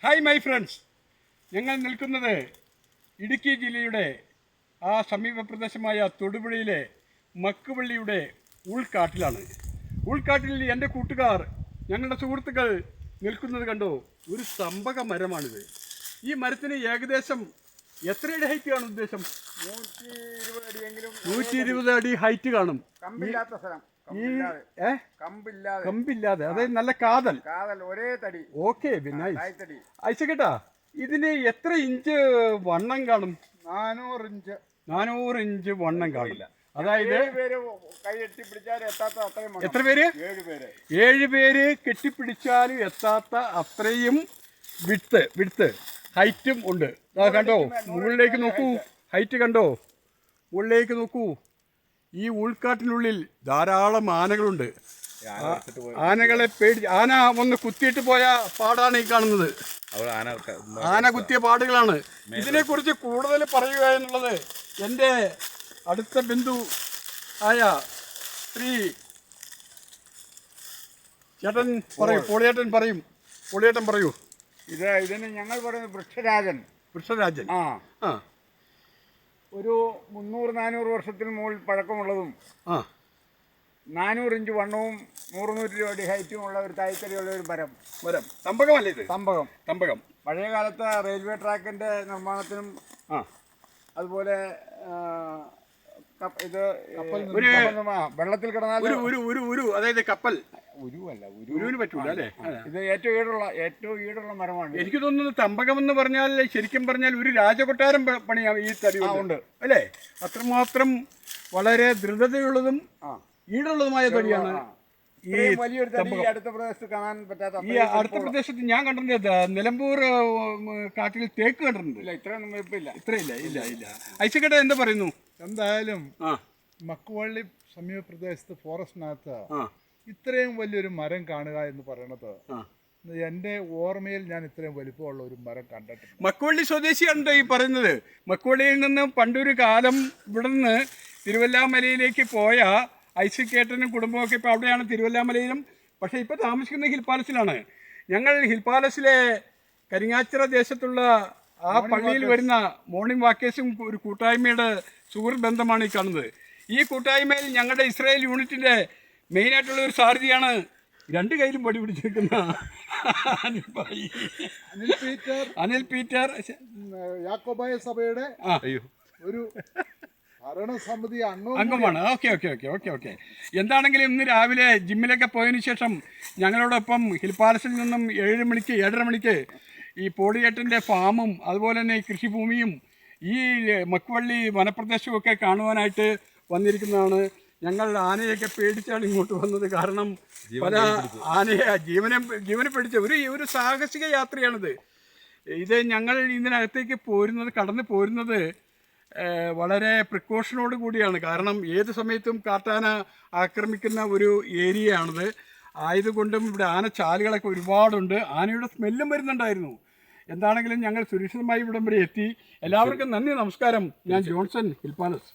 Hi my friends, ഞങ്ങൾ നിൽക്കുന്നത് ഇടുക്കി ജില്ലയുടെ ആ സമീപ പ്രദേശമായ തൊടുപുഴയിലെ മക്കുവള്ളിയുടെ ഉൾക്കാട്ടിലാണ്. ഉൾക്കാട്ടിൽ എൻ്റെ കൂട്ടുകാർ, ഞങ്ങളുടെ സുഹൃത്തുക്കൾ നിൽക്കുന്നത് കണ്ടോ? ഒരു ചമ്പക മരമാണിത്. ഈ മരത്തിന് ഏകദേശം എത്രയുടെ ഹൈറ്റ് കാണും? ഉദ്ദേശം 120 അടി ഹൈറ്റ് കാണും. കമ്പില്ലാതെ, അതായത് നല്ല കാതൽ ഒരേ തടി. ഓക്കെ, പിന്നെ അയച്ചേട്ടാ, ഇതിന് എത്ര ഇഞ്ച് വണ്ണം കാണും? 400 ഇഞ്ച് വണ്ണം കാണില്ല. അതായത് എത്ര പേര്? 7 പേര് കെട്ടിപ്പിടിച്ചാലും എത്താത്ത അത്രയും വിഡ്ത്ത് ഹൈറ്റും ഉണ്ട്. കണ്ടോ, മുകളിലേക്ക് നോക്കൂ, ഹൈറ്റ് കണ്ടോ? മുകളിലേക്ക് നോക്കൂ. ഈ ഉൾക്കാട്ടിനുള്ളിൽ ധാരാളം ആനകളുണ്ട്. ആനകളെ ആന ഒന്ന് കുത്തിയിട്ട് പോയ പാടാണ് ഈ കാണുന്നത്. ആന കുത്തിയ പാടുകളാണ്. ഇതിനെക്കുറിച്ച് കൂടുതൽ പറയുക എന്നുള്ളത് എൻ്റെ അടുത്ത ബന്ധു ആയ ശ്രീ ചേട്ടൻ പറയൂ. പൊളിയേട്ടൻ പറയൂ. ഇതിന് ഞങ്ങൾ പറയുന്നത് വൃക്ഷരാജൻ. ഒരു 300-400 വർഷത്തിന് മുകളിൽ പഴക്കമുള്ളതും 400 ഇഞ്ച് വണ്ണവും 100-120 അടി ഹൈറ്റും ഉള്ള ഒരു തായ്ക്കടിയുള്ള ഒരു മരം. തമ്പകമല്ലേ ഇത്? തമ്പകം. പഴയ കാലത്ത് റെയിൽവേ ട്രാക്കിന്റെ നിർമ്മാണത്തിനും അതുപോലെ ഇത് വെള്ളത്തിൽ കിടന്നാൽ അതായത് കപ്പൽ ഉരുവിന് പറ്റൂല അല്ലേ? ഇത് ഏറ്റവും ഈടുള്ള മരമാണ്. എനിക്ക് തോന്നുന്നു തമ്പകം എന്ന് പറഞ്ഞാൽ ശരിക്കും പറഞ്ഞാൽ ഒരു രാജകൊട്ടാരം പണിയാം ഈ തടി ഉണ്ട് അല്ലേ? അത്രമാത്രം വളരെ ദൃഢതയുള്ളതും ഈടുള്ളതുമായ തടിയാണ് ഈ വലിയൊരു തടി. അടുത്ത പ്രദേശത്ത് കാണാൻ പറ്റാത്ത ഈ അടുത്ത പ്രദേശത്ത് ഞാൻ കണ്ടിട്ടുണ്ട്. നിലമ്പൂർ കാട്ടിൽ തേക്ക് കണ്ടിട്ടുണ്ട്. ഇത്രയില്ല. ഐസക്കേട്ട എന്താ പറയുന്നു? എന്തായാലും മക്കുവള്ളി സമീപ പ്രദേശത്ത് ഫോറസ്റ്റിനകത്ത് ഇത്രയും വലിയൊരു മരം കാണുക എന്ന് പറയുന്നത് എൻ്റെ ഓർമ്മയിൽ ഞാൻ ഇത്രയും വലിപ്പമുള്ള ഒരു മരം കണ്ടിട്ടില്ല. മക്കുവള്ളി സ്വദേശിയാണ് ഈ പറയുന്നത്. മക്കുവള്ളിയിൽ നിന്ന് പണ്ടൊരു കാലം ഇവിടെ നിന്ന് തിരുവല്ലാമലയിലേക്ക് പോയ ഐസക്കേട്ടനും കുടുംബമൊക്കെ ഇപ്പോൾ അവിടെയാണ്, തിരുവല്ലാമലയിലും. പക്ഷേ ഇപ്പോൾ താമസിക്കുന്ന ഹിൽ പാലസിലാണ്. ഞങ്ങൾ ഹിൽ പാലസിലെ കരിങ്ങാച്ചിറ ദേശത്തുള്ള ആ പള്ളിയിൽ വരുന്ന മോർണിംഗ് വാക്കേഴ്സും ഒരു കൂട്ടായ്മയുടെ സുഹൃത്ത് ബന്ധമാണ് ഈ കാണുന്നത്. ഈ കൂട്ടായ്മയിൽ ഞങ്ങളുടെ ഇസ്രായേൽ യൂണിറ്റിൻ്റെ മെയിനായിട്ടുള്ള ഒരു സാരഥിയാണ് 2 കൈയിലും പടി പിടിച്ചിരിക്കുന്ന അനിൽ പീറ്റർ. യാക്കോബായ സഭയുടെ ഒരു ഭരണസമിതി അംഗമാണ്. ഓക്കെ. എന്താണെങ്കിലും ഇന്ന് രാവിലെ ജിമ്മിലൊക്കെ പോയതിനു ശേഷം ഞങ്ങളോടൊപ്പം ഹിൽ പാലസിൽ നിന്നും 7:30 മണിക്ക് ഈ പോളിയേട്ടൻ്റെ ഫാമും അതുപോലെ തന്നെ ഈ കൃഷിഭൂമിയും ഈ മക്കുവള്ളി വനപ്രദേശമൊക്കെ കാണുവാനായിട്ട് വന്നിരിക്കുന്നതാണ്. ഞങ്ങൾ ആനയൊക്കെ പേടിച്ചാണ് ഇങ്ങോട്ട് വന്നത്. കാരണം പല ആനയെ ജീവനെ പേടിച്ച ഒരു സാഹസിക യാത്രയാണിത്. ഇത് ഞങ്ങൾ ഇതിനകത്തേക്ക് കടന്നു പോരുന്നത് വളരെ പ്രിക്കോഷനോട് കൂടിയാണ്. കാരണം ഏത് സമയത്തും കാട്ടാന ആക്രമിക്കുന്ന ഒരു ഏരിയയാണിത്. ആയതുകൊണ്ടും ഇവിടെ ആനച്ചാലുകളൊക്കെ ഒരുപാടുണ്ട്. ആനയുടെ സ്മെല്ലും വരുന്നുണ്ടായിരുന്നു. എന്താണെങ്കിലും ഞങ്ങൾ സുരക്ഷിതമായി ഇവിടം വരെ എത്തി. എല്ലാവർക്കും നന്ദി, നമസ്കാരം. ഞാൻ ജോൺസൺ, ഹിൽ പാലസ്.